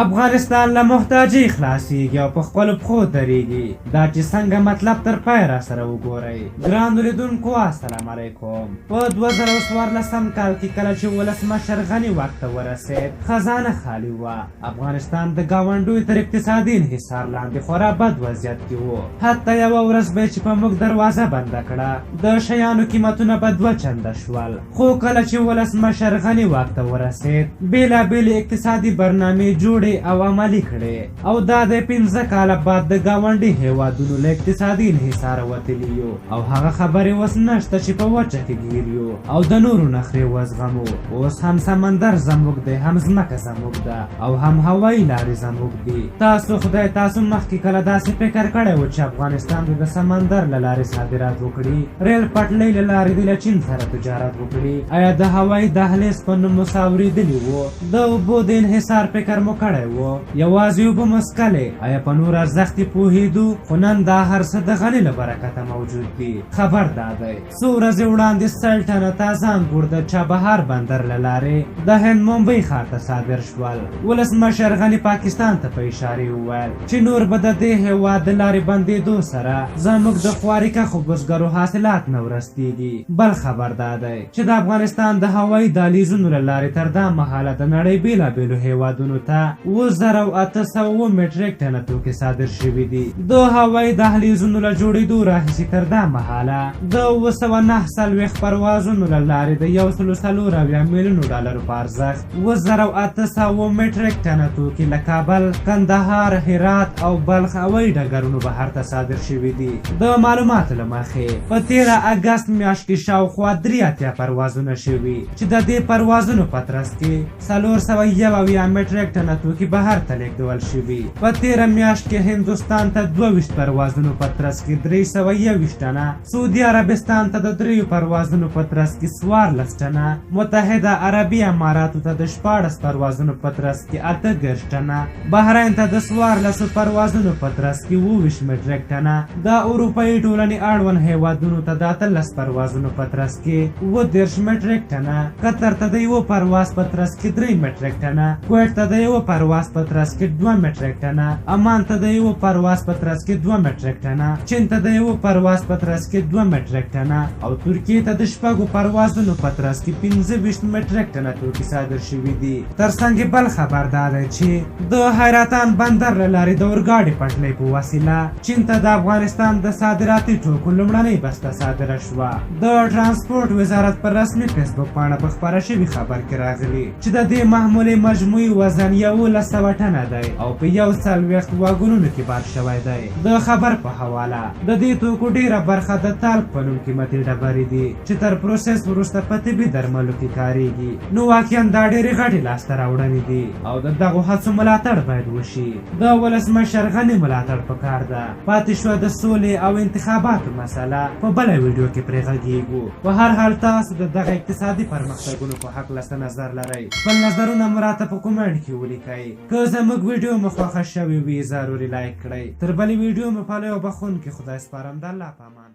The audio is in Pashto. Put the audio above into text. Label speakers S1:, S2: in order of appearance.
S1: افغانستان له محتاجۍ خلاصیږي او په خپلو پښو درېږي. دا چې څنګه مطلب تر پایه راسره وګورئ. ګرانو لیدونکو السلام علیکم. په 2014 کال کې کله چې ولسمشر غني واک ته ورسېد خزانه خالي وه. افغانستان د ګاونډیو تر اقتصادي انحصار لاندې خورا بد وضعیت کې و. حتی یوه ورځ به چې په موږ دروازه بنده کړه د شیانو قیمتونه به 2 چنده شول. خو کله چې ولسمشر غني واک ته ورسېد بېلابېلې اقتصادي برنامې جوړې او عملي کړي او دا د 15 کاله بعد د ګاونډي هیوادونو له اقتصادي انحصار وتلي یو او هغه خبرې اوس نشته چې په وچه کې ګیر یو او د نورو نخرې وزغمو. اوس هم سمندر زموږ دی، هم ځمکه زموږ ده او هم هوایي لارې زموږ دي. تاسو خدای تاسو مخکې کله داسې فکر کړی و چې افغانستان د سمندر له لارې صادرات وکړي، ریل پټلۍ له لارې د له چین سره تجارت وکړي؟ آیا د هوایي دهلیز په نوم مو اورېدلي و؟ د اوبو د انحصار فکر مو کړی و؟ یوازې اوبه مو څښلې؟ آیا په نور ارزښت یې پوهېدو؟ خو نن دا هر څه د غني له برکته موجود دي. خبر دا دی څو ورځې وړاندې 100 ټنه تازه انګور د چابهار بندر له لارې د هند ممبۍ ښار ته صادر شول. ولسمشر غني پاکستان ته په اشارې وویل چې نور به د دې هېواد د لارې بندېدو سره زموږ د خوارکښو بزګرو حاصلات نه ورستېږي. بل خبر دا دی چې د افغانستان د هوایي دهلیزونو له لارې تر دا مهاله د نړۍ بېلابېلو هېوادونو ته 2807 میټریک ټنه توکي صادر شوي دي. د هوایي دهلیزونو له جوړېدو راهیسې تر دا مهاله د 249 پروازونو له لارې د 140 میلیونو ډالرو په ارزښت 2800 میټریک ټنه توکي له کابل، کندهار، هرات او بلخ هوایي ډګرونو بهر ته صادر شوي دي. د معلوماتو له مخې په 13 اګست میاشت کې شاوخوا 83 پروازونه شوي چې د دې پروازونو په ترڅ کې 401 میټریک ټنه توکي بهر ته لیږدول شوي. په 13 میاشت کې هندوستان ته 22 پروازونو په ترڅ کې 321 ټنه، سعودي عربستان ته د 3 پروازونو په ترڅ کې 14 ټنه، متحده عربي اماراتو ته د 14 پروازونو په ترڅ کې 28 ټنه، بحرین ته د 14 پروازونو په ترڅ کې 20 میټریک ټنه، د اروپایي ټولنې اړوند هیوادونو ته د 18 پروازونو په ترڅ کې 30 میټریک ټنه، قطر ته د 1 پرواز په ترڅ کې 3 میټریک ټنه، کویت ته د 1 پرواز په ترڅ کې 2 میټریک ټنه، عمان ته د 1 پرواز په ترڅ کې 2 میټریک ټنه، چین ته د 1 پرواز په ترڅ کې 2 میټریک ټنه او ترکیې ته د 4 پروازونو په ترڅ کې 25 میټریک ټنه توکي صادر شوي دي. ترڅنګ بل خبر دا دی چې د حیرتان بندر له لارې د اورګاډي پټلۍ په وسیله چین ته د افغانستان د صادراتي توکو لومړنۍ بسته صادره شوه. د ټرانسپورټ وزارت پر رسمي فیسبوک پاڼه په خپاره شوي خبر کې راغلي چې د دې محمولې مجموعي وزن 1100 ټنه دی او په 140 واګونونو کې بار شوی دی. د خبر په حواله د دې توکو ډیره برخه د تالک په نوم قیمتي ډبرې دي چې تر پروسس وروسته په طبي درملو کې کاریږي. نو واقعا دا ډېرې غټې لاسته راوړنې دي او د دغو هڅو ملاتړ باید وشي. د ولسمشر غني ملاتړ پکار ده. پاتې شوه د سولې او انتخاباتو مسله په بله ویډیو کې پرې غږیږو. په هر حال تاسو د دغه اقتصادي پرمختګونو په هکله څه نظر لرئ؟ خپل نظرونه مو راته په کومنټ کې ولیکئ. که زموږ ویډیو مو خوښه شوې وي ضروري لایک کړئ. تر بلې ویډیو مو پالئ او بخښونکي خدای سپارم. د الله په امان.